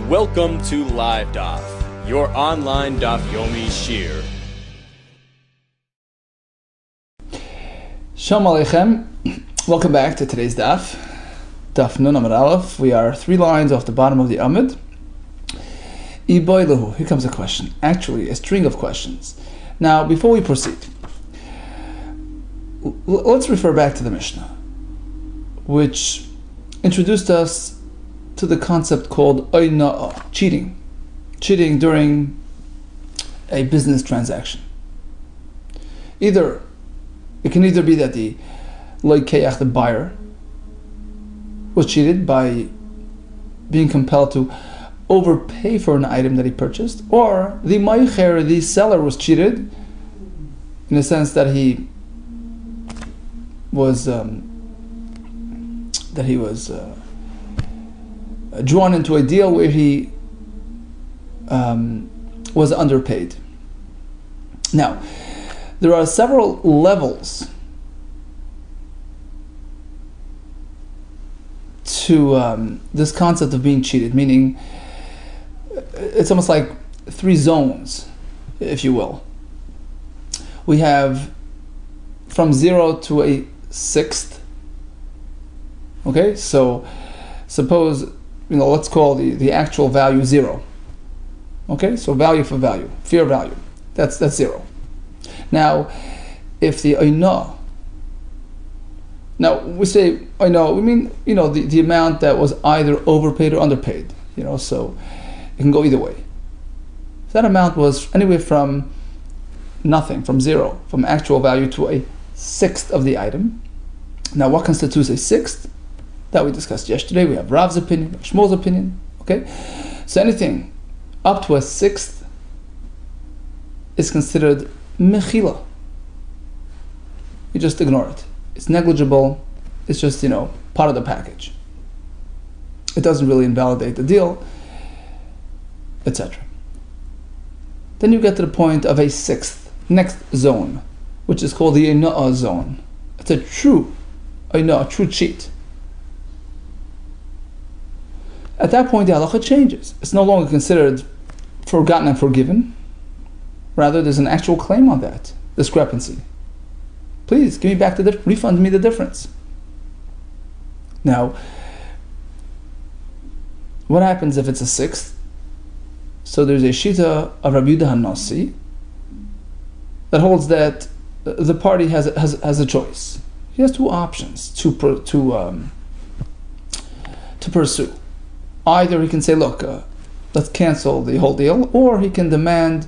Welcome to Live DAF, your online DAF Yomi Shir. Shalom Aleichem. Welcome back to today's DAF. DAF Nun Amud Aleph. We are 3 lines off the bottom of the Amud. Iboilahu. Here comes a question. Actually, a string of questions. Now, before we proceed, let's refer back to the Mishnah, which introduced us to the concept called oina'ah, cheating during a business transaction. It can either be that the loikeach, the buyer, was cheated by being compelled to overpay for an item that he purchased, or the meicher, the seller, was cheated in the sense that he was drawn into a deal where he was underpaid. Now, there are several levels to this concept of being cheated, meaning it's almost like 3 zones, if you will. We have from 0 to a 6th. Okay, so suppose, let's call the actual value 0. Okay, so value for value, fair value, that's 0. Now, if the oinah, now we say oinah, we mean the amount that was either overpaid or underpaid. So it can go either way. If that amount was anywhere from nothing, from 0, from actual value to a 1/6 of the item. Now, what constitutes a 1/6? That we discussed yesterday. We have Rav's opinion, Shmuel's opinion. Okay, so anything up to a 1/6 is considered mechila. You just ignore it. It's negligible. It's just part of the package. It doesn't really invalidate the deal, etc. Then you get to the point of a 1/6, next zone, which is called the oina'ah zone. It's a true cheat. At that point, the halacha changes. It's no longer considered forgotten and forgiven. Rather, there's an actual claim on that discrepancy. Please give me back refund me the difference. Now, what happens if it's a 1/6? So there's a shita of Rabbi Yehuda Kessler that holds that the party has a choice. He has 2 options to pursue. Either he can say, look, let's cancel the whole deal, or he can demand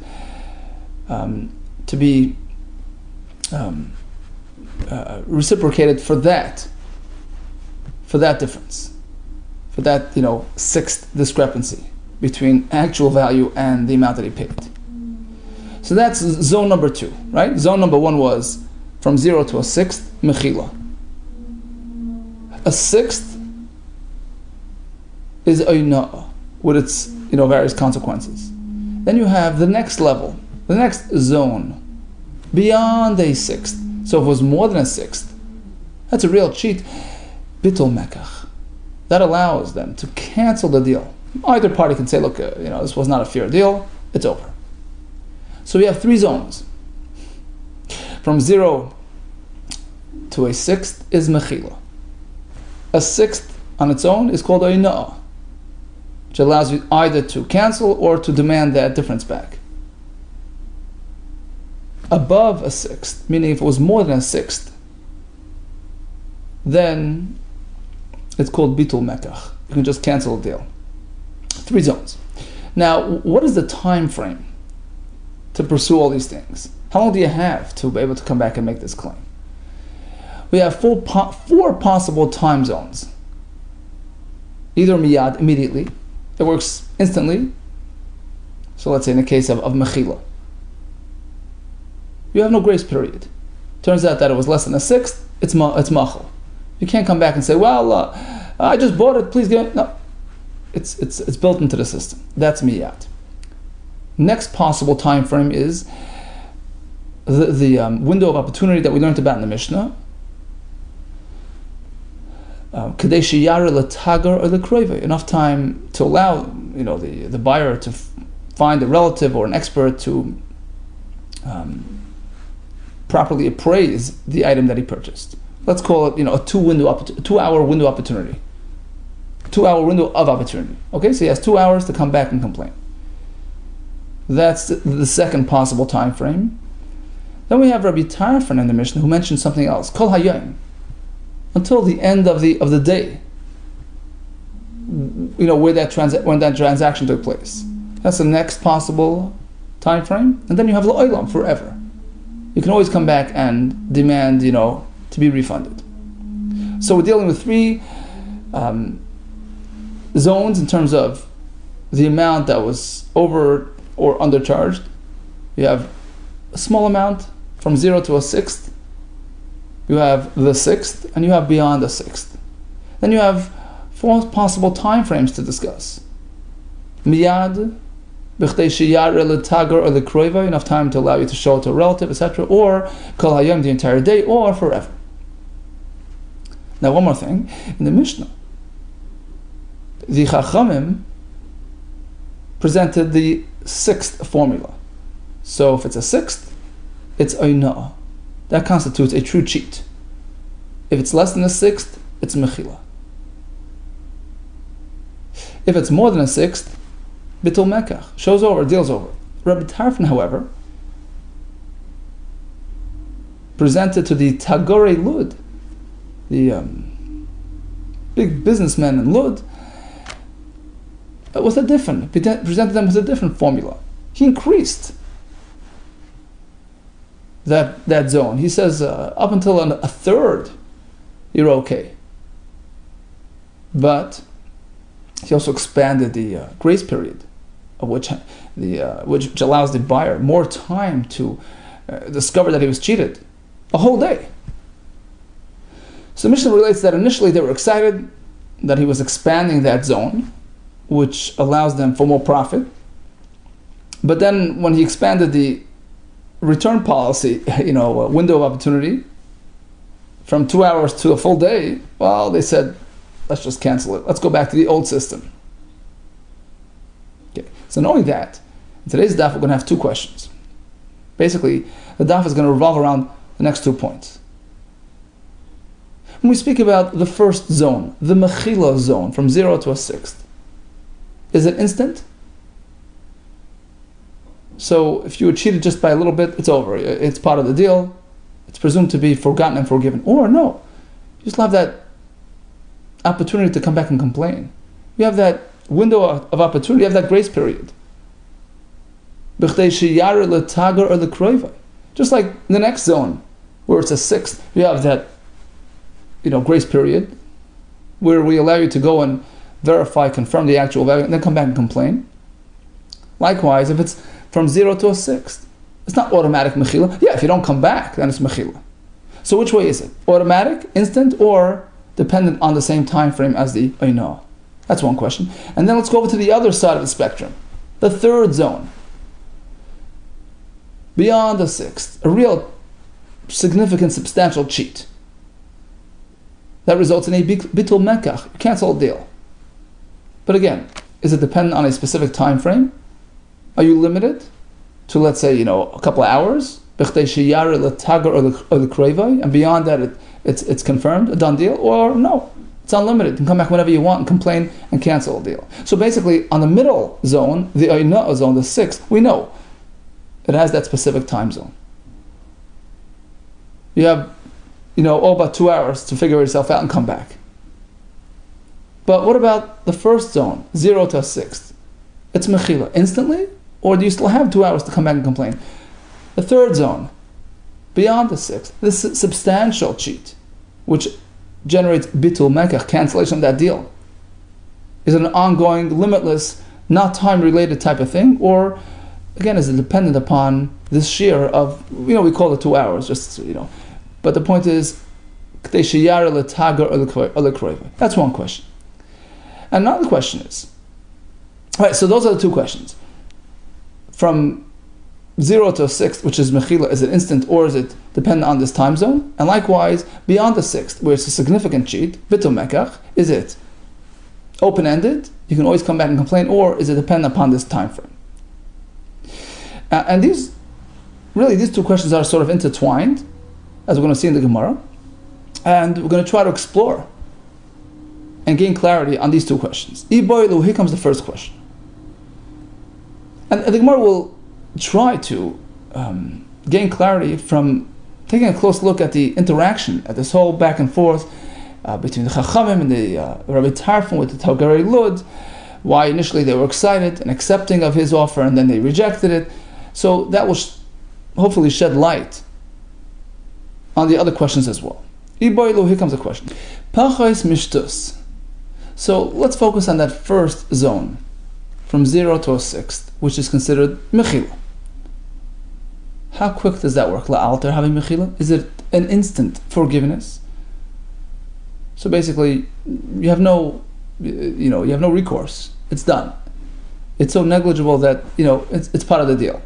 to be reciprocated for that difference, for that 1/6 discrepancy between actual value and the amount that he paid. So that's zone number 2, right? Zone number 1 was from 0 to a 1/6, mechila. A 1/6 is oina'ah with its various consequences. Then you have the next level, the next zone, beyond a 1/6. So if it was more than a 1/6, that's a real cheat. Bitul mekach. That allows them to cancel the deal. Either party can say, look, this was not a fair deal, it's over. So we have 3 zones. From 0 to a 1/6 is mechila. A 1/6 on its own is called oina'ah, which allows you either to cancel or to demand that difference back. Above a 1/6, meaning if it was more than a 1/6, then it's called bitul mekach. You can just cancel the deal. 3 zones. Now, what is the time frame to pursue all these things? How long do you have to be able to come back and make this claim? We have 4 possible time zones. Either miyad, immediately. It works instantly. So let's say in the case of mechila, you have no grace period. Turns out that it was less than a 1/6, it's machal. You can't come back and say, well, I just bought it, please give it. No. It's built into the system. That's miyad. Next possible time frame is the window of opportunity that we learned about in the Mishnah. Enough time to allow the buyer to find a relative or an expert to properly appraise the item that he purchased. Let's call it, a 2-hour window opportunity. 2-hour window of opportunity. Okay, so he has 2 hours to come back and complain. That's the second possible time frame. Then we have Rabbi Tarfon in the Mishnah who mentioned something else. Kol hayom, until the end of the day. When that transaction took place. That's the next possible time frame. And then you have l'olam, forever. You can always come back and demand, to be refunded. So we're dealing with three zones in terms of the amount that was over or undercharged. You have a small amount from 0 to a sixth. You have the sixth, and you have beyond the sixth. Then you have 4 possible time frames to discuss. Miyad, b'chtei sheyare l'tagar or l'kroiva, enough time to allow you to show it to a relative, etc. Or kol hayom, the entire day, or forever. Now, one more thing. In the Mishnah, the Chachamim presented the 6th formula. So if it's a 6th, it's oinah. That constitutes a true cheat. If it's less than a 6th, it's mechila. If it's more than a 6th, bitul mekach, shows over, deals over. Rabbi Tarfon, however, presented to the Tagore Lud, the big businessman in Lud, presented them with a different formula. He increased that zone. He says up until a third, you're okay. But he also expanded the grace period, of which allows the buyer more time to discover that he was cheated, a whole day. So Mishnah relates that initially they were excited that he was expanding that zone, which allows them for more profit. But then when he expanded the return policy, window of opportunity from 2 hours to a full day, well, they said, let's just cancel it. Let's go back to the old system. Okay. So knowing that, in today's DAF, we're going to have 2 questions. Basically, the DAF is going to revolve around the next 2 points. When we speak about the first zone, the mechila zone, from 0 to a sixth, is it instant? So if you were cheated just by a little bit, it's over. It's part of the deal. It's presumed to be forgotten and forgiven. Or no, you still have that opportunity to come back and complain. You have that window of opportunity. You have that grace period. Just like in the next zone, where it's a sixth, you have that grace period, where we allow you to go and verify, confirm the actual value, and then come back and complain. Likewise, if it's from 0 to a sixth, it's not automatic mechila. Yeah, if you don't come back, then it's mechila. So which way is it? Automatic, instant, or dependent on the same time frame as the oinah? That's one question. And then let's go over to the other side of the spectrum, the third zone, beyond the sixth, a real significant, substantial cheat that results in a bitul mekach, cancel a deal. But again, is it dependent on a specific time frame? Are you limited to, let's say, a couple of hours, and beyond that it's confirmed, a done deal? Or no, it's unlimited. You can come back whenever you want and complain and cancel a deal. So basically, on the middle zone, the oinah zone, the sixth, we know it has that specific time zone. You have all about 2 hours to figure yourself out and come back. But what about the first zone, 0 to a sixth? It's mechila instantly, or do you still have 2 hours to come back and complain? The third zone, beyond the sixth, this substantial cheat, which generates bitul mekach, cancellation of that deal, is it an ongoing, limitless, not time-related type of thing, or again, is it dependent upon this shear of, we call it 2 hours, but the point is, that's one question. And another question is, all right, so those are the 2 questions. From 0 to a sixth, which is mechila, is it instant or is it dependent on this time zone? And likewise, beyond the sixth, where it's a significant cheat, bitul mekach, is it open-ended, you can always come back and complain, or is it dependent upon this time frame? And these two questions are sort of intertwined, as we're going to see in the Gemara, and we're going to try to explore and gain clarity on these two questions. Here comes the first question. And the Gemara will try to gain clarity from taking a close look at the interaction, at this whole back and forth between the Chachamim and the Rabbi Tarfon with the Tagarei Lud, why initially they were excited and accepting of his offer and then they rejected it. So that will hopefully shed light on the other questions as well. Here comes the question. Pachais mishtus. So let's focus on that first zone, from 0 to a sixth, which is considered mechila. How quick does that work? La'alter having mechila? Is it an instant forgiveness? So basically, you have no recourse. It's done. It's so negligible that it's part of the deal.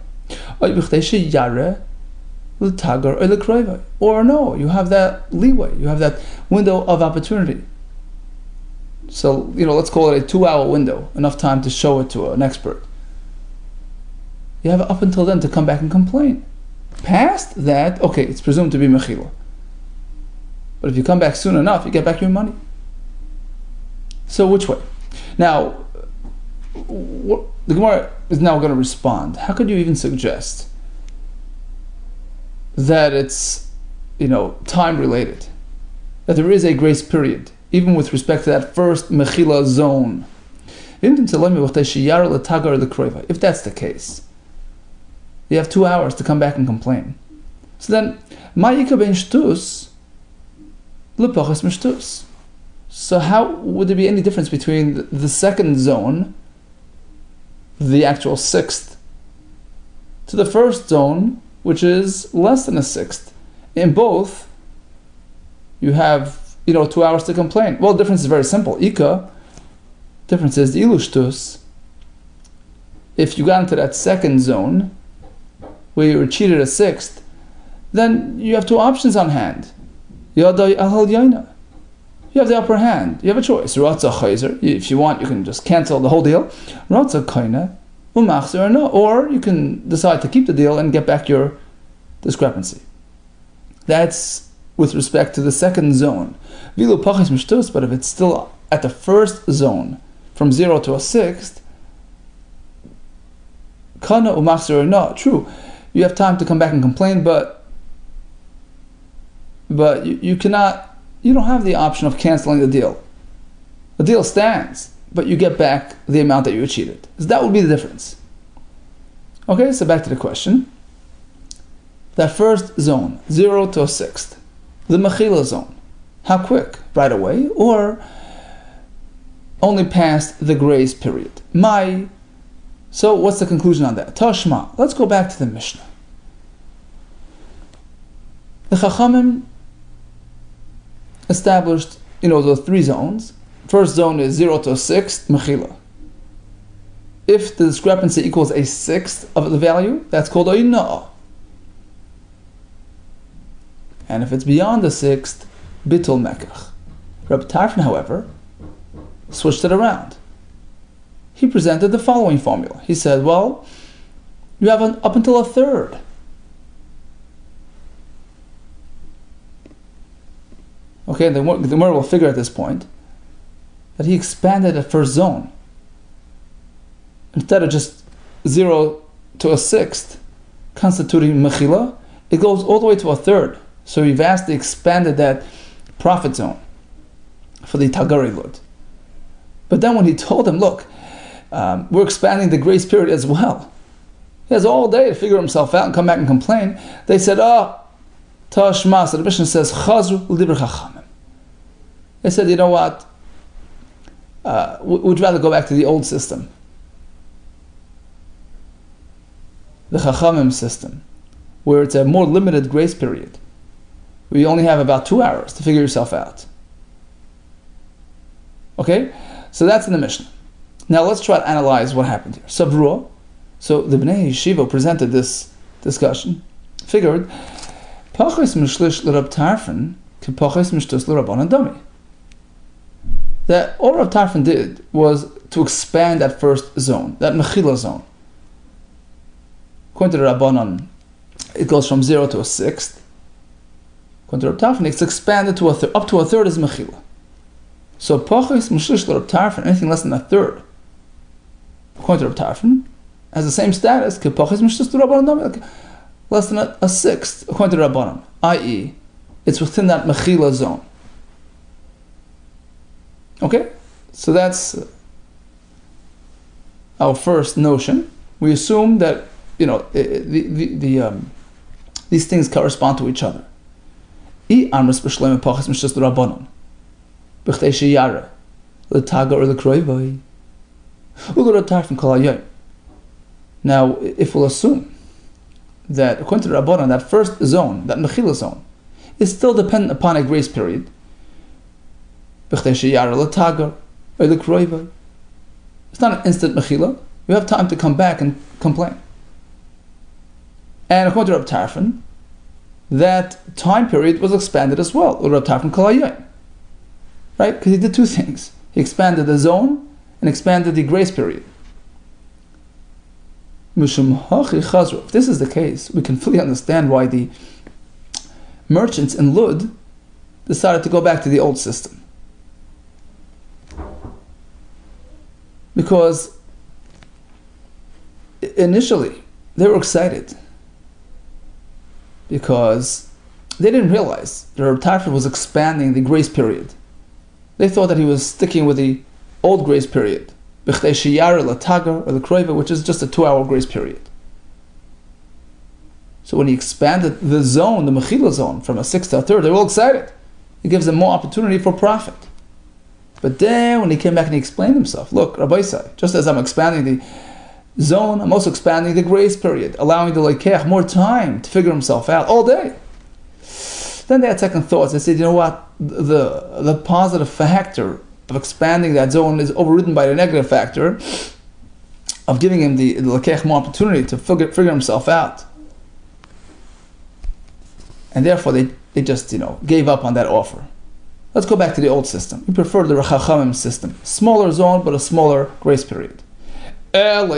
Or no, you have that leeway. You have that window of opportunity. So let's call it a 2-hour window, enough time to show it to an expert. You have up until then to come back and complain. Past that, okay, it's presumed to be mechila. But if you come back soon enough, you get back your money. So which way? Now, the Gemara is now going to respond. How could you even suggest that it's, time related? That there is a grace period, even with respect to that first mechila zone. If that's the case, you have 2 hours to come back and complain. So then, so how would there be any difference between the second zone, the actual sixth, to the first zone, which is less than a sixth? In both, you have 2 hours to complain. Well, the difference is very simple. Difference is the ilushtus. If you got into that second zone, where you were cheated a sixth, then you have two options on hand. You have the upper hand. You have a choice. If you want, you can just cancel the whole deal. Or you can decide to keep the deal and get back your discrepancy. That's with respect to the second zone. But if it's still at the first zone, from 0 to a sixth, true, you have time to come back and complain, but you cannot. You don't have the option of canceling the deal. The deal stands, but you get back the amount that you cheated. So that would be the difference. Okay, so back to the question. That first zone, 0 to a sixth, the mechila zone. How quick? Right away, or only past the grace period? So what's the conclusion on that? Tashma. Let's go back to the Mishnah. The Chachamim established, the three zones. First zone is 0 to a sixth, mechila. If the discrepancy equals a sixth of the value, that's called oina'ah. And if it's beyond the sixth, bitul mekach. Rabbi Tarfon, however, switched it around. He presented the following formula. He said, well, you have up until a third. Okay, the Gemara will figure at this point that he expanded the first zone. Instead of just 0 to a sixth constituting mechila, it goes all the way to a third. So he vastly expanded that profit zone for the Tagarei Lud. But then when he told him, look, we're expanding the grace period as well. He has all day to figure himself out and come back and complain. They said, Tashma. So the Mishnah says, Chazru l'divrei chachamim. They said, you know what? We'd rather go back to the old system. The Chachamim system, where it's a more limited grace period. We only have about 2 hours to figure yourself out. Okay? So that's in the Mishnah. Now let's try to analyze what happened here. Savrua. So the Bnei Yeshiva presented this discussion. Figured, Pachos mishlish l'Rab Tarfon ki pachos mishtus l'Rabbanan Dami. that all Rav Tarfon did was to expand that first zone, that Mechila zone. According to the Rabbanon, it goes from 0 to a sixth. According to Rav Tarfon, it's expanded to up to a third is Mechila. So Pachis Mishlish Rav Tarfon, anything less than a third, according to Rav Tarfon, has the same status, Pachis Mishlish Rabbanon, less than a sixth, according to Rabbanon, i.e., it's within that Mechila zone. Okay? So that's our first notion. We assume that, these things correspond to each other. Now, if we'll assume that according to the Rabbanon, that first zone, that Mechila zone, is still dependent upon a grace period, it's not an instant Mechila. We have time to come back and complain. And according to Rabbi Tarfon, that time period was expanded as well. Rabbi Tarfon Kalayoyim. Right? Because he did two things. He expanded the zone and expanded the grace period. If this is the case, we can fully understand why the merchants in Lud decided to go back to the old system. Because initially they were excited because they didn't realize that Rabbi Tarfon was expanding the grace period. They thought that he was sticking with the old grace period, which is just a 2-hour grace period. So when he expanded the zone, the Mechila zone, from a sixth to a third, they were all excited. It gives them more opportunity for profit. But then when he came back and he explained himself, look, Rabbi Isai, just as I'm expanding the zone, I'm also expanding the grace period, allowing the Lekeach more time to figure himself out all day. Then they had second thoughts. They said, you know what, the positive factor of expanding that zone is overridden by the negative factor of giving him the Lekeach more opportunity to figure himself out. And therefore they just gave up on that offer. Let's go back to the old system. We prefer the Rechachamim system. Smaller zone, but a smaller grace period. But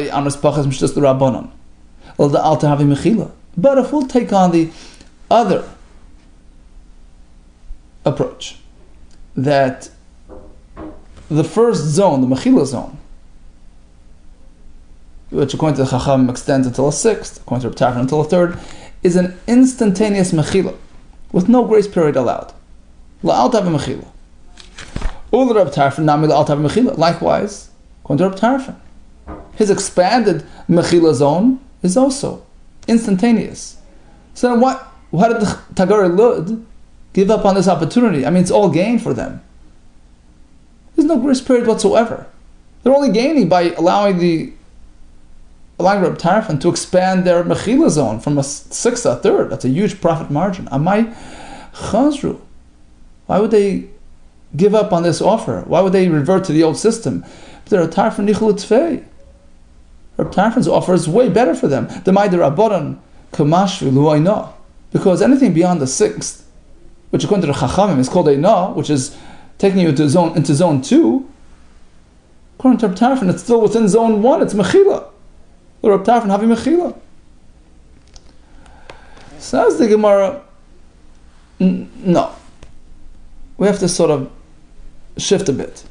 if we'll take on the other approach, that the first zone, the Mechila zone, which according to the Chacham extends until a sixth, according to Rabbi Tarfon until a third, is an instantaneous Mechila, with no grace period allowed. La'al tav mechila. Ul Rabbi Tarfon nami la'al tav mechila. Likewise, according to Rabbi Tarfon, his expanded mechila zone is also instantaneous. So then why did the Tagari Lud give up on this opportunity? I mean, it's all gain for them. There's no grace period whatsoever. They're only gaining by allowing Rabbi Tarfon to expand their mechila zone from a sixth to a third. That's a huge profit margin. Amai chazru. Why would they give up on this offer? Why would they revert to the old system? Rabbi Tarfon's offer is way better for them. Because anything beyond the sixth, which according to the Chachamim is called a na, which is taking you into zone 2, according to Rabbi Tarfon, it's still within zone 1, it's Mechila. Rabbi Tarfon having Mechila. Says the Gemara, no. We have to sort of shift a bit.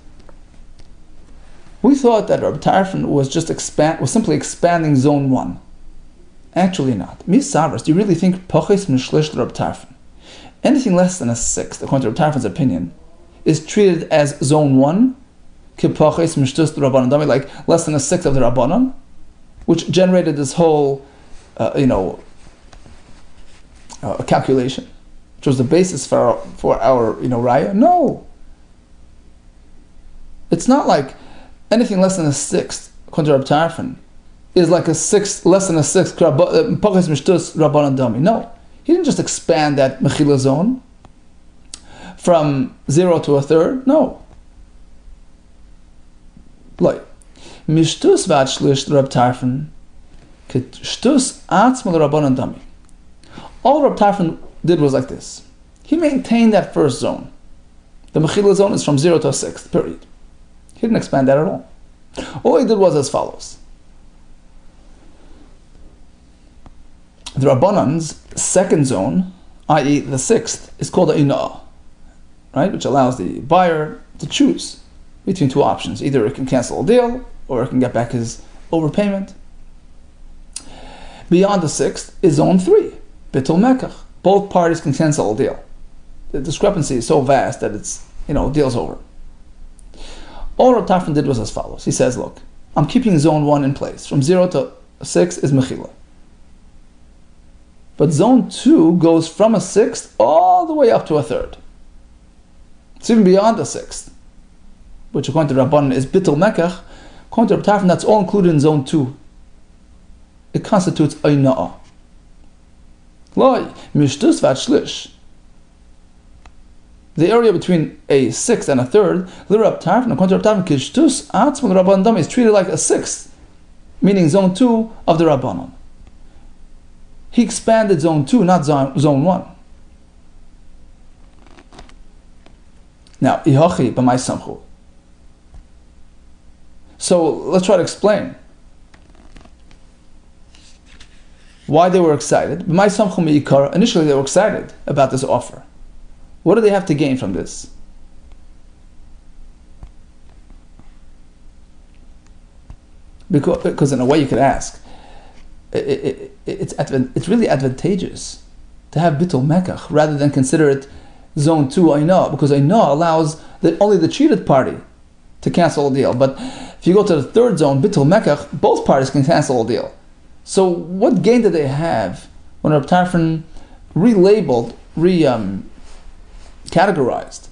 We thought that Rabbi Tarfon was simply expanding zone 1. Actually not. Misavras, do you really think Poches Mishlish Rabbi Tarfon, anything less than a sixth, according to Rabbi Tarfon's opinion, is treated as zone 1? Poches Mishtus Rabbanon Dami, like less than a sixth of the Rabbanon, which generated this whole, calculation, which was the basis for our raya. No, it's not like anything less than a sixth, according to Rabbi Tarfon, is like a sixth, less than a sixth. Pachas mishtus rabbanan dami. No, he didn't just expand that mechila zone from 0 to a third. No, like mishtus vat shlish Rabbi Tarfon k'shtus atzmal rabbanan dami. All Rabbi Tarfon did was like this. He maintained that first zone, The Mechila zone is from 0 to a sixth, period. He didn't expand that at all. All he did was as follows. The Rabbanan's second zone, i.e. the sixth, is called the Ina'ah, right? Which allows the buyer to choose between two options. Either it can cancel a deal, or it can get back his overpayment. Beyond the sixth is zone 3, Bitul Mekach. Both parties can cancel a deal. The discrepancy is so vast that it's, deal's over. All Reb Tarfon did was as follows. He says, look, I'm keeping zone 1 in place. From 0 to 6 is Mechila. But zone 2 goes from a sixth all the way up to a third. It's even beyond the sixth, which according to Rabbanan is Bitul Mekach. According to Reb Tarfon, that's all included in zone 2. It constitutes Eina'ah. Loi, Mishtus vat Shlish. The area between a sixth and a third, Reb Tarfon, according to Reb Tarfon, Kishtus Atzman Rabbanan Dam is treated like a sixth, meaning zone 2 of the Rabbanan. He expanded zone 2, not zone 1. Now, Ihachi b'may samchu. So let's try to explain why they were excited. B'may samchu me'ikar. Initially, they were excited about this offer. What do they have to gain from this? Because in a way you could ask, it's really advantageous to have Bitul Mekach rather than consider it zone 2 Einah, because Einah allows only the cheated party to cancel a deal. But if you go to the third zone, Bitul Mekach, both parties can cancel a deal. So what gain did they have when Reb Tarfon relabeled, categorized,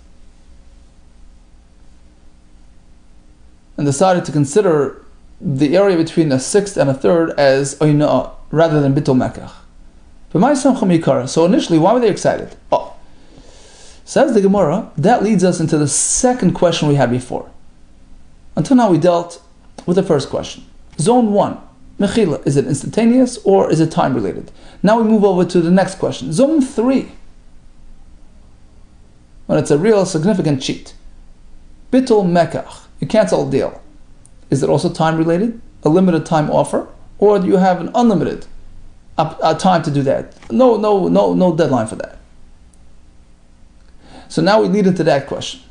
and decided to consider the area between a sixth and a third as Einah rather than Bitul Mekach? So initially, why were they excited? Says the Gemara, that leads us into the second question we had before. Until now we dealt with the first question. Zone 1, Mechila, is it instantaneous or is it time related? Now we move over to the next question. Zone 3, when it's a real significant cheat. Bitul Mekach, you cancel a deal. Is it also time related? A limited time offer? Or do you have an unlimited time to do that? No deadline for that. So now we lead into that question.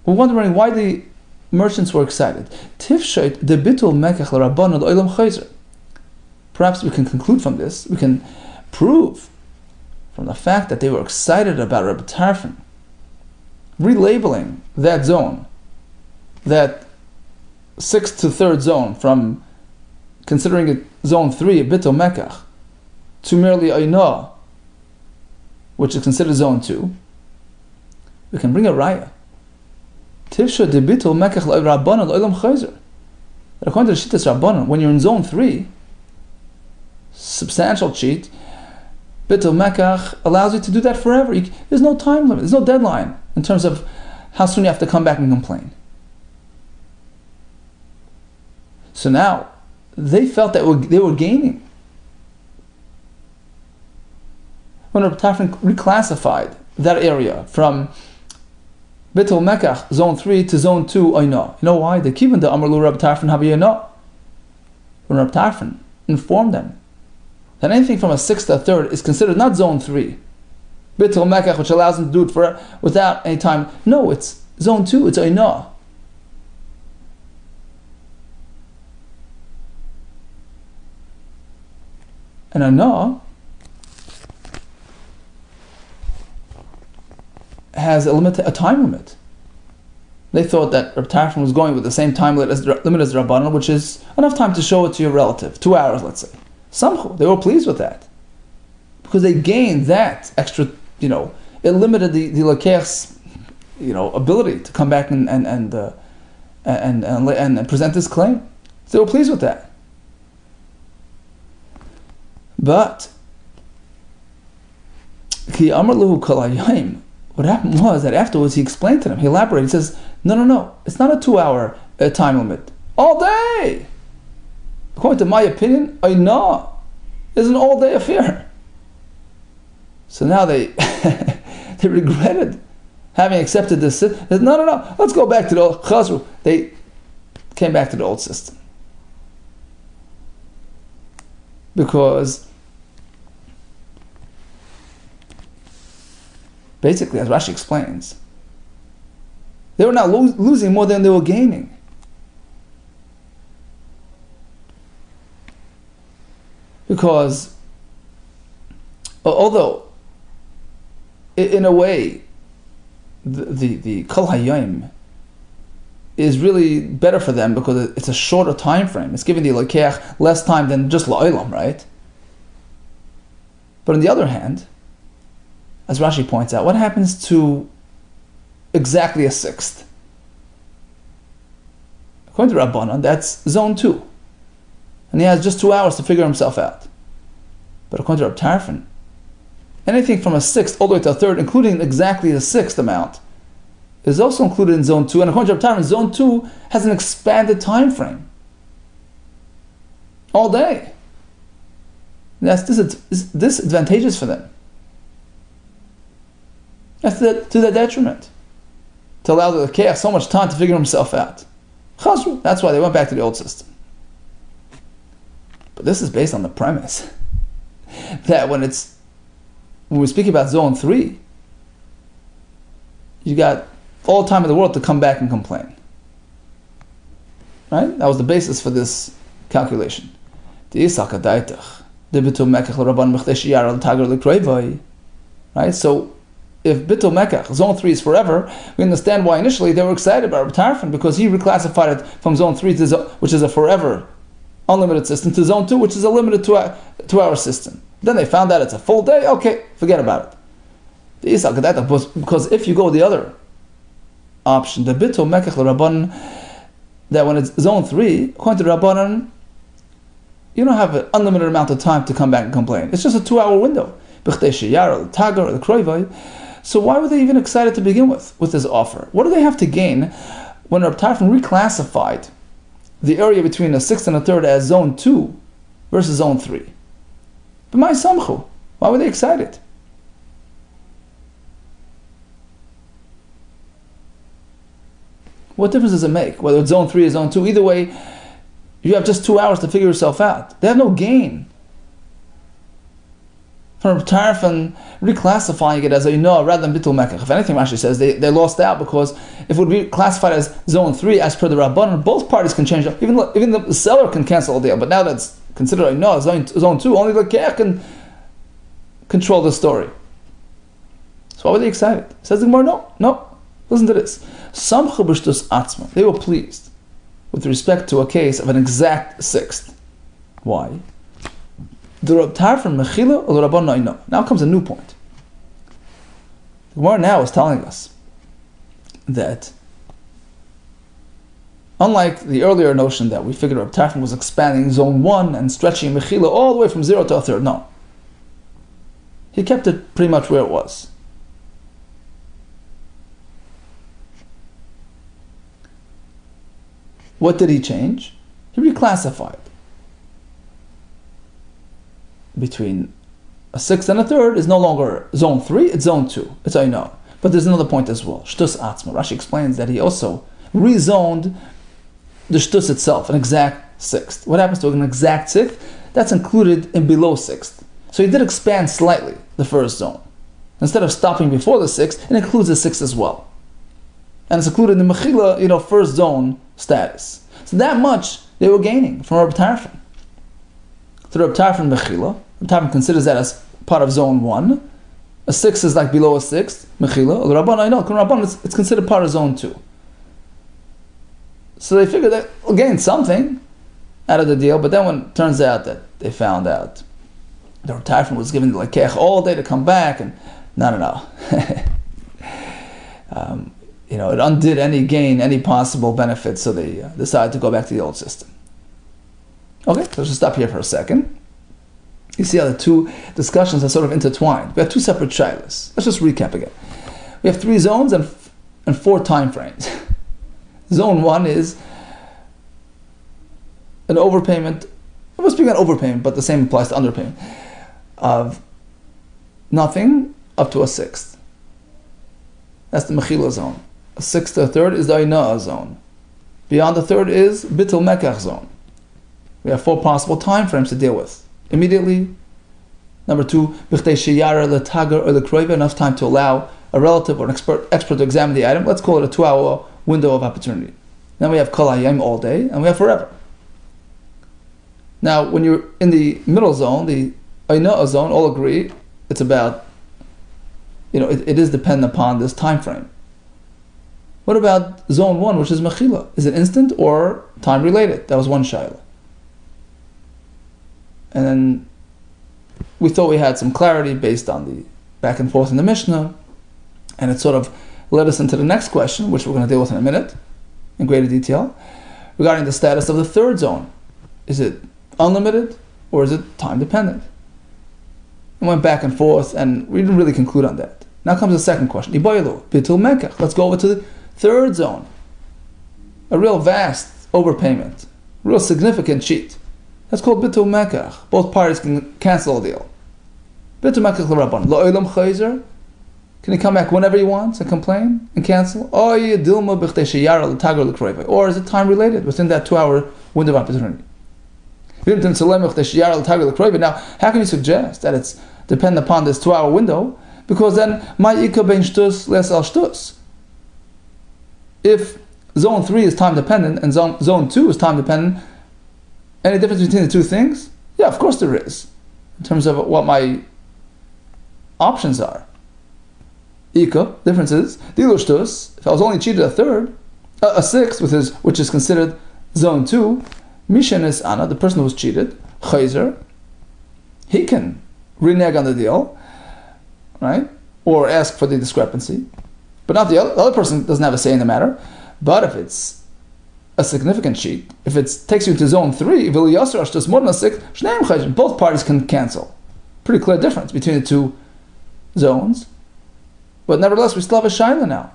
We're wondering why the merchants were excited. Tifshait de bitul mekach l'rabbanan l'olam chayzer. Perhaps we can conclude from this, we can prove from the fact that they were excited about Rabbi Tarfon relabeling that zone, that sixth to third zone, from considering it zone 3, bitul mekach, to merely Einah, which is considered zone 2. We can bring a raya. Tifsha de bitul mekach l'rabbanan l'olam chayzer. That according to the Shittas Rabbanan, when you're in zone 3, substantial cheat, bitul mekach allows you to do that forever. There's no time limit, there's no deadline in terms of how soon you have to come back and complain. So now, they felt that they were gaining. When Rabbi Tarfon reclassified that area from Bitul Mekach, zone 3, to zone 2, Einah. You know why? They keep in the Amrlu Rabbi Tarfon Habi Einah. When Rabbi Tarfon informed them that anything from a sixth to a third is considered not zone 3, Bitul Mekach, which allows them to do it without any time. No, it's zone 2, it's Einah. And Einah has a time limit. They thought that Reb Tarfon was going with the same time limit as Rabbanan, which is enough time to show it to your relative, 2 hours, let's say. Samchu, they were pleased with that, because they gained that extra, it limited the Lekech's, ability to come back and present this claim. So they were pleased with that. But what happened was that afterwards he explained to them, he elaborated, he says, no, it's not a 2-hour time limit. All day! According to my opinion, Einah is an all-day affair. So now they They regretted having accepted this. No, let's go back to the old Chazru. They came back to the old system. Because basically, as Rashi explains, they were now losing more than they were gaining. Because although in a way the Kol Hayom is really better for them because it's a shorter time frame. It's giving the Lokeach less time than just La'olam, right? But on the other hand, as Rashi points out, what happens to exactly a sixth? According to Rabbanan, that's zone 2. And he has just 2 hours to figure himself out. But according to Reb Tarfon, anything from a sixth all the way to a third, including exactly the sixth amount, is also included in zone 2. And according to Reb Tarfon, zone 2 has an expanded time frame. All day. And that's disadvantageous for them. That's to their detriment. To allow the Keach so much time to figure himself out. Chazru. That's why they went back to the old system. But this is based on the premise that when we speak about zone 3, you got all the time in the world to come back and complain. Right? That was the basis for this calculation. Right? So if Bitul Mekach, zone 3 is forever, we understand why initially they were excited about Reb Tarfon, because he reclassified it from zone 3, which is a forever unlimited system, to zone 2, which is a limited 2-hour system. Then they found out it's a full day, okay, forget about it. Because if you go the other option, the Bitul Mekach Rabbanan, that when it's zone 3, according to Rabbanan, you don't have an unlimited amount of time to come back and complain. It's just a 2-hour window. So why were they even excited to begin with this offer? What do they have to gain when Reb Tarfon reclassified the area between a sixth and a third as zone 2 versus zone 3? But my samchu, why were they excited? What difference does it make whether it's zone 3 or zone 2? Either way, you have just 2 hours to figure yourself out. They have no gain from Tarfon reclassifying it as a rather than Bitul Mekach. If anything, Rashi says they lost out, because if it would be classified as zone 3 as per the Rabbanan, both parties can change it. Even the seller can cancel the deal, but now that's considered zone 2, only the Keach can control the story. So why were they excited? Says the Gemara, no. Listen to this. Samchu b'shtus atzma. They were pleased with respect to a case of an exact sixth. Why? The Reb Tarfon mechila or the Rabbanan no. Now comes a new point. The Gemara now is telling us that, unlike the earlier notion that we figured Reb Tarfon was expanding zone 1 and stretching mechila all the way from 0 to a third, no. He kept it pretty much where it was. What did he change? He reclassified. Between a sixth and a third is no longer zone 3, it's zone 2. It's how you know. But there's another point as well. Shtus atzma. Rashi explains that he also rezoned the shtus itself, an exact sixth. What happens to an exact sixth? That's included in below sixth. So he did expand slightly the first zone. Instead of stopping before the sixth, it includes the sixth as well. And it's included in the mechila, first zone status. So that much they were gaining from Reb Tarfon. So Reb Tarfon mechila, Reb Tarfon considers that as part of zone 1. A sixth is like below a sixth, mechila. The Rabbanan, it's considered part of zone 2. So they figured that we'll gain something out of the deal, but then when it turns out that they found out the Reb Tarfon was given the Lekech all day to come back, and no. It undid any possible benefit, so they decided to go back to the old system. Okay, so let's just stop here for a second. You see how the two discussions are sort of intertwined. We have two separate shilas. Let's just recap again. We have 3 zones and 4 time frames. Zone 1 is an overpayment. We're speaking on overpayment, but the same applies to underpayment. Of nothing up to a sixth. That's the Mechila zone. A sixth to a third is the Aina'ah zone. Beyond the third is Bitul Mekach zone. We have 4 possible time frames to deal with. Immediately. Number 2, B'chtei sheyara letagar or lekroiva, enough time to allow a relative or an expert to examine the item. Let's call it a 2-hour window of opportunity. Then we have kol hayom all day, and we have forever. Now, when you're in the middle zone, the Aina'ah zone, all agree it's about, it is dependent upon this time frame. What about zone 1, which is Mechila? Is it instant or time related? That was one shayla. And then we thought we had some clarity based on the back and forth in the Mishnah, and it sort of led us into the next question, which we're going to deal with in a minute, in greater detail, regarding the status of the third zone. Is it unlimited or is it time dependent? We went back and forth, and we didn't really conclude on that. Now comes the second question. Let's go over to the third zone. A real vast overpayment, real significant cheat. That's called bitul mekach. Both parties can cancel a deal. Bitul mekach l'rabban. Lo'olam chayzer. Can he come back whenever he wants and complain and cancel? Or is it time related within that 2-hour window of opportunity? Now, how can you suggest that it's dependent upon this 2-hour window? Because then, if zone 3 is time dependent and zone 2 is time dependent, any difference between the two things? Yeah, of course there is, in terms of what my options are. Difference is, if I was only cheated a sixth, which is considered zone 2, Mishan is Ana, the person who was cheated, Chayzer, he can renege on the deal, right? Or ask for the discrepancy. But not the other person doesn't have a say in the matter. But if it's a significant cheat, if it takes you to zone 3, both parties can cancel. Pretty clear difference between the two zones. But nevertheless, we still have a shayla now.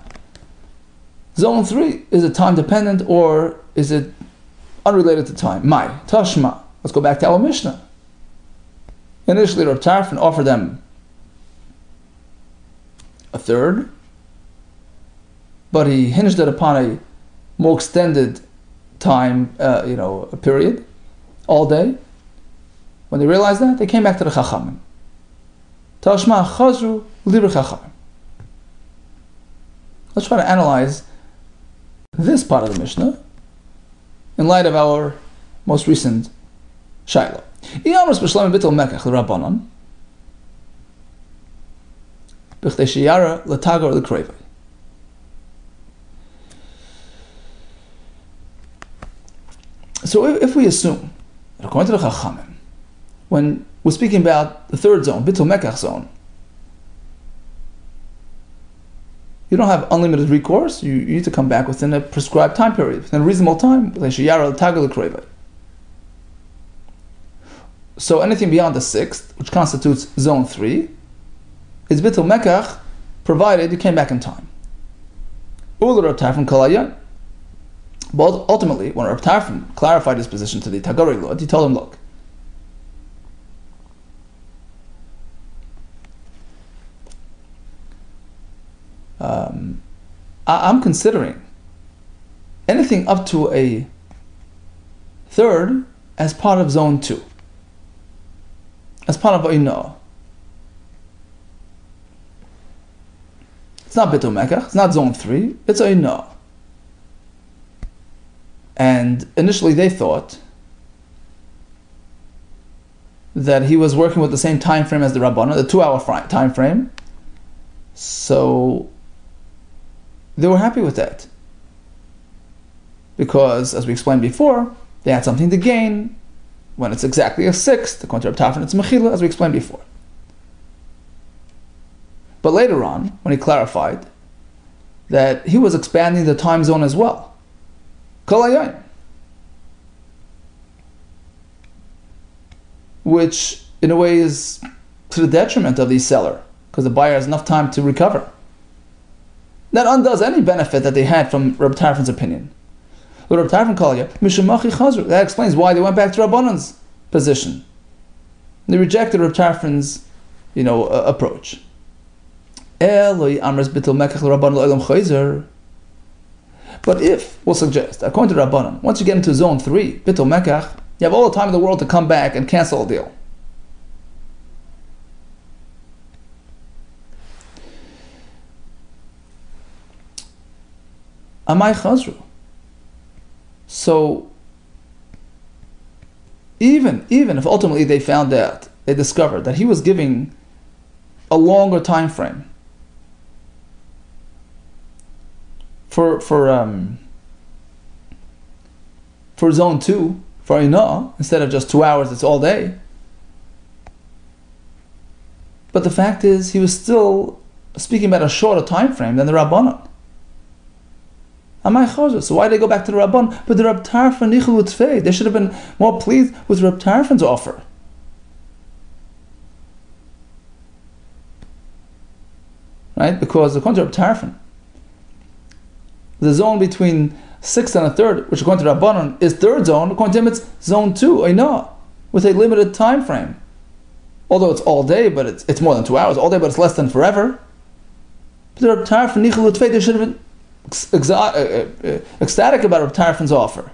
Zone 3, is it time dependent or is it unrelated to time? Tashma. Let's go back to our Mishnah. Initially, Rav Tarfon offered them a third, but he hinged it upon a more extended time, a period, all day. When they realized that, they came back to the Chachamim. Tashma chazru libur Chachamim. Let's try to analyze this part of the Mishnah in light of our most recent Shiloh. So if we assume that according to the Chachamim, when we're speaking about the third zone, Bitul Mekach zone, you don't have unlimited recourse. You need to come back within a prescribed time period, within a reasonable time. So anything beyond the sixth, which constitutes zone 3, is bitul mekach, provided you came back in time. But ultimately, when Rav Tarfon clarified his position to the Tagori Lord, he told him, look, I'm considering anything up to a third as part of zone 2, as part of Aina'ah. It's not Bitul Mekach, it's not zone 3, it's Aina'ah. And initially they thought that he was working with the same time frame as the Rabbanah, the 2-hour time frame. So they were happy with that, because, as we explained before, they had something to gain when it's exactly a sixth. According to Rav Tarfon, it's Mechila, as we explained before. But later on, when he clarified that he was expanding the time zone as well, Kol Hayom, which in a way is to the detriment of the seller, because the buyer has enough time to recover. That undoes any benefit that they had from Reb Tarfon's opinion. But Reb Tarfon called you Mishamachi Chazru. That explains why they went back to Rabbanan's position. They rejected Reb Tarfon's, approach. But if, we'll suggest, according to Rabbanan, once you get into zone 3, Bittul Mekach, you have all the time in the world to come back and cancel a deal. Amai Chazru. So, even if ultimately they found out, they discovered that he was giving a longer time frame for zone 2, for Ina, instead of just 2 hours, it's all day. But the fact is, he was still speaking about a shorter time frame than the Rabbanan. So why did they go back to the Rabban? But the Rab Tarfon Nichelu Tfei, they should have been more pleased with Rab Tarfon's offer. Right? Because according to Rab Tarfon, the zone between 6th and a 3rd, which according to Rabbanon is 3rd zone, according to him it's zone 2, Aina, with a limited time frame. Although it's all day, but it's more than 2 hours, all day, but it's less than forever. But the Rab Tarfon Nichelu Tfei, they should have been ecstatic about Reb Tarfon's offer.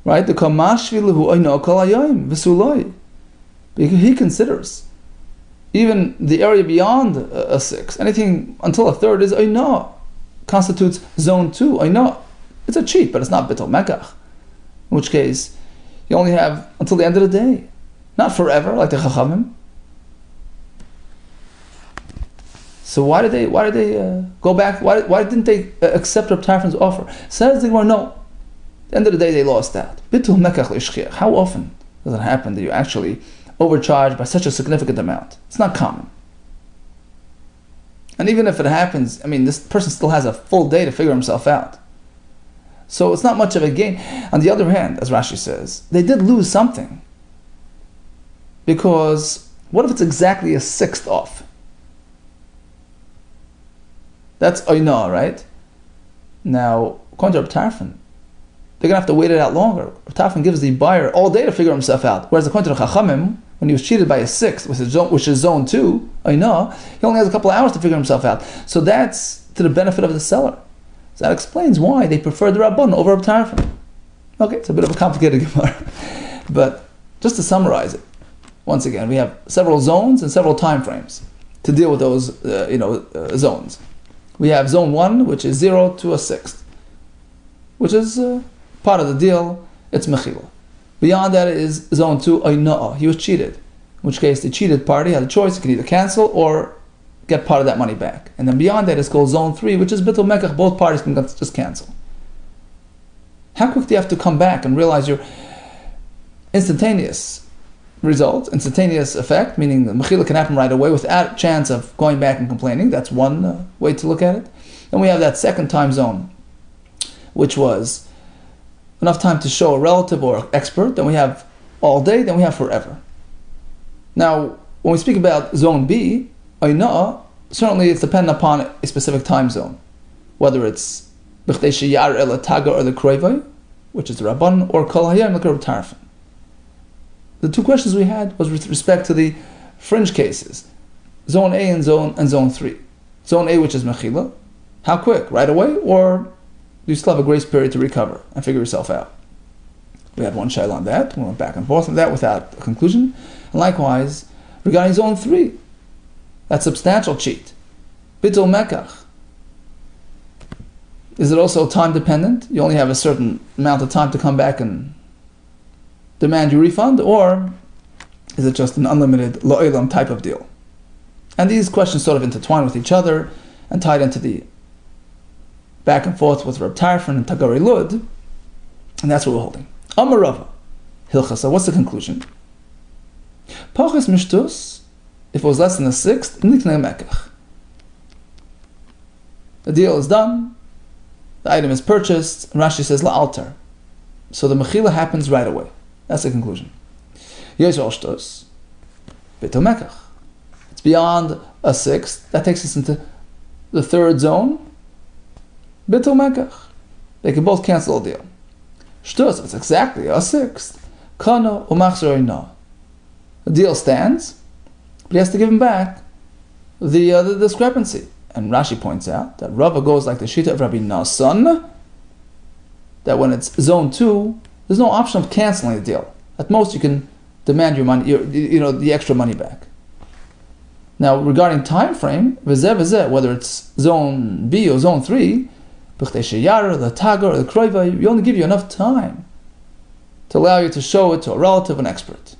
Right? The kamashvilahu ayna kalayim v'sulay. Because he considers even the area beyond a 6, anything until a 3rd is ayna, constitutes zone 2, ayna. It's a cheat, but it's not bittul mekach. In which case, you only have until the end of the day, not forever, like the Chachamim. So why did they go back? Why didn't they accept Reb Tarfon's offer? Says the Gemara, no. At the end of the day, they lost that. Bitul mekach l'ishchiach. How often does it happen that you actually overcharge by such a significant amount? It's not common. And even if it happens, I mean, this person still has a full day to figure himself out. So it's not much of a gain. On the other hand, as Rashi says, they did lose something. Because what if it's exactly a 6th off? That's Oina, right? Now, according to Reb Tarfon, they're going to have to wait it out longer. Reb Tarfon gives the buyer all day to figure himself out. Whereas according to the Chachamim, when he was cheated by a 6th, which is zone 2, Oina, he only has a couple of hours to figure himself out. So that's to the benefit of the seller. So that explains why they preferred the Rabban over Reb Tarfon. Okay, it's a bit of a complicated Gemara. But just to summarize it, once again, we have several zones and several time frames to deal with those zones. We have zone 1, which is 0 to a 6th, which is part of the deal, it's Mechila. Beyond that is zone 2, Ayna'ah, he was cheated. In which case the cheated party had a choice, he can either cancel or get part of that money back. And then beyond that is called zone 3, which is Bittul Mekach, both parties can just cancel. How quick do you have to come back and realize your instantaneous result, instantaneous effect, meaning the Mechila can happen right away without chance of going back and complaining? That's one way to look at it. Then we have that second time zone, which was enough time to show a relative or expert. Then we have all day, then we have forever. Now, when we speak about zone B, certainly it's dependent upon a specific time zone, whether it's B'chtei Sheyar El Tagar or the Kroivai, which is the Rabban, or Kol Hayar and the Reb Tarfon. The two questions we had was with respect to the fringe cases, zone A and zone 3. Zone A, which is Mechila, how quick? Right away? Or do you still have a grace period to recover and figure yourself out? We had one shayla on that, we went back and forth on that without a conclusion. And likewise, regarding zone 3, that substantial cheat, Bittul Mekach, is it also time dependent? You only have a certain amount of time to come back and demand your refund, or is it just an unlimited lo'elam type of deal? And these questions sort of intertwine with each other and tied into the back and forth with Reb Tarfon and Tagari Lud, and that's what we're holding. Amar Rava, Hilchasa, what's the conclusion? Pachas mishtus, if it was less than a 6th, niknei mekach. The deal is done, the item is purchased, and Rashi says la'altar. So the mechila happens right away. That's the conclusion. Yosol shtos, bitul mekach. It's beyond a 6th, that takes us into the 3rd zone, bitul mekach. They can both cancel a deal. Shtus, it's exactly a sixth. Kana umachzer oina. The deal stands, but he has to give him back the discrepancy. And Rashi points out that Rava goes like the Shita of Rabbi Nasan, that when it's zone 2, there's no option of canceling the deal. At most, you can demand your money, the extra money back. Now, regarding time frame, whether it's zone B or zone 3, the tagar or the kroiva, we only give you enough time to allow you to show it to a relative, an expert.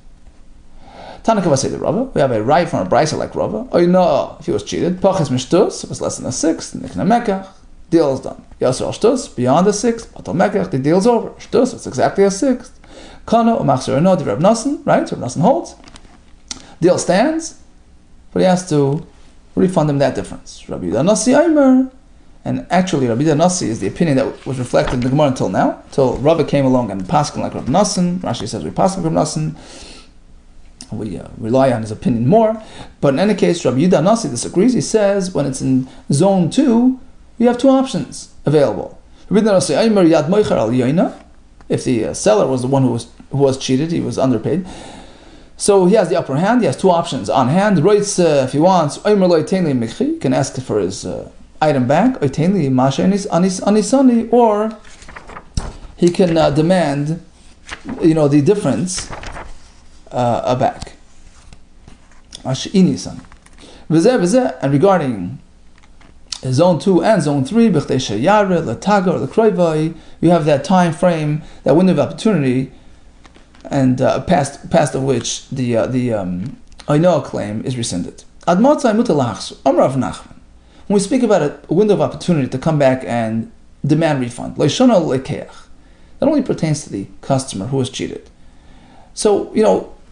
Tanakava say the Rava, we have a right from a brisa like Rava. Oh, if he was cheated, pachas mishtus, it was less than a sixth, nikna mekach, deal is done. Yasser shtus, beyond a sixth, atal mekach, the deal's over. Shtus, it's exactly a sixth. Kana umachzer no di Reb Nasan, right? So Reb Nasan holds. Deal stands, but he has to refund him that difference. Rabbi Yehuda Nasi Aimer, and actually Rabbi Yehuda Nasi is the opinion that was reflected in the Gemara until now, till Rava came along and paskin like Reb Nasan. Rashi says we paskin like Reb Nasan. We rely on his opinion more, but in any case, Rabbi Yehuda Nasi disagrees. He says when it's in zone 2, you have two options available. Rabbi Yehuda Nasi Aimer yad moicher al yoina. If the seller was the one who was cheated, he was underpaid. So he has the upper hand. He has two options on hand. If he wants, he can ask for his item back, or he can demand, the difference back. And regarding zone 2 and zone 3, you have that time frame, that window of opportunity, and past of which the Oinoa claim is rescinded. When we speak about a window of opportunity to come back and demand refund, that only pertains to the customer who was cheated. So,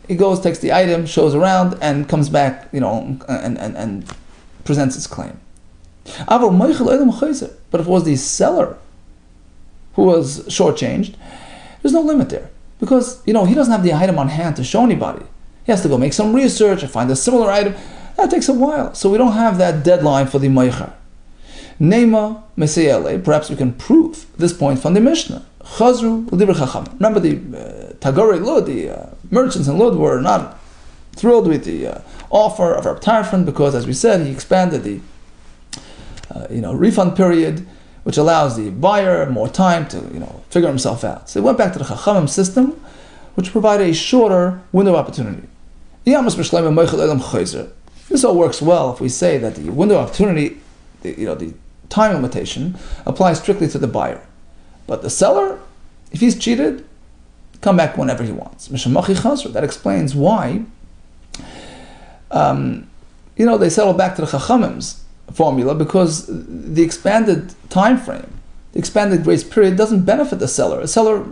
he goes, takes the item, shows around, and comes back, and presents his claim. But if it was the seller who was shortchanged, there's no limit there. Because, he doesn't have the item on hand to show anybody. He has to go make some research and find a similar item. That takes a while. So we don't have that deadline for the moicher. Neima meseyele, perhaps we can prove this point from the Mishnah. Chazru l'divrei chacham. Remember the Tagore Lud, the merchants in Lud were not thrilled with the offer of Reb Tarfon because, as we said, he expanded the refund period, which allows the buyer more time to figure himself out. So they went back to the Chachamim system, which provided a shorter window of opportunity. This all works well if we say that the window of opportunity, the time limitation, applies strictly to the buyer. But the seller, if he's cheated, come back whenever he wants. That explains why they settle back to the Chachamim's formula, because the expanded time frame, the expanded grace period, doesn't benefit the seller. A seller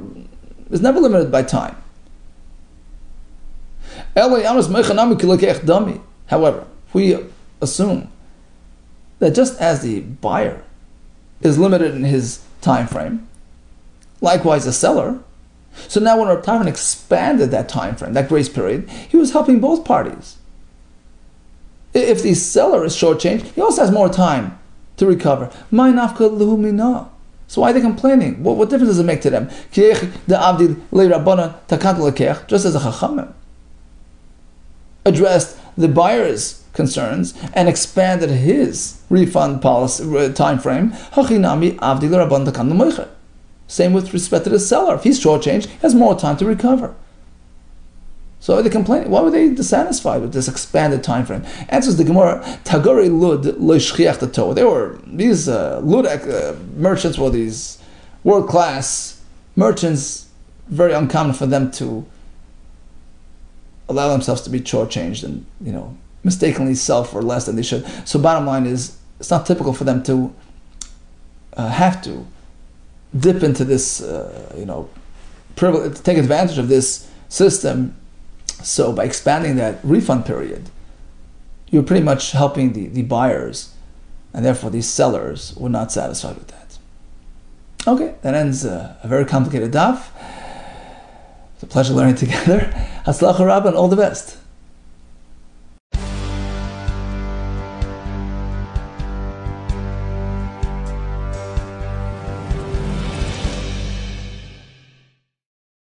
is never limited by time. However, if we assume that just as the buyer is limited in his time frame, likewise the seller, so now when Reb Tarfon expanded that time frame, that grace period, he was helping both parties. If the seller is shortchanged, he also has more time to recover. So why are they complaining? What difference does it make to them? Just as a Chachamim addressed the buyer's concerns and expanded his refund policy time frame. Same with respect to the seller. If he's shortchanged, he has more time to recover. So are they complaining? Why were they dissatisfied with this expanded time frame? Answers the Gemara, Tagori Lud lo shchiach the Torah. They were, these Lud merchants were these world-class merchants, very uncommon for them to allow themselves to be shortchanged and, mistakenly sell for less than they should. So bottom line is, it's not typical for them to have to dip into this, privilege, to take advantage of this system. So by expanding that refund period, you're pretty much helping the buyers, and therefore these sellers were not satisfied with that. Okay, that ends a very complicated DAF. It's a pleasure learning together. Hatzlacha Rabbah and all the best.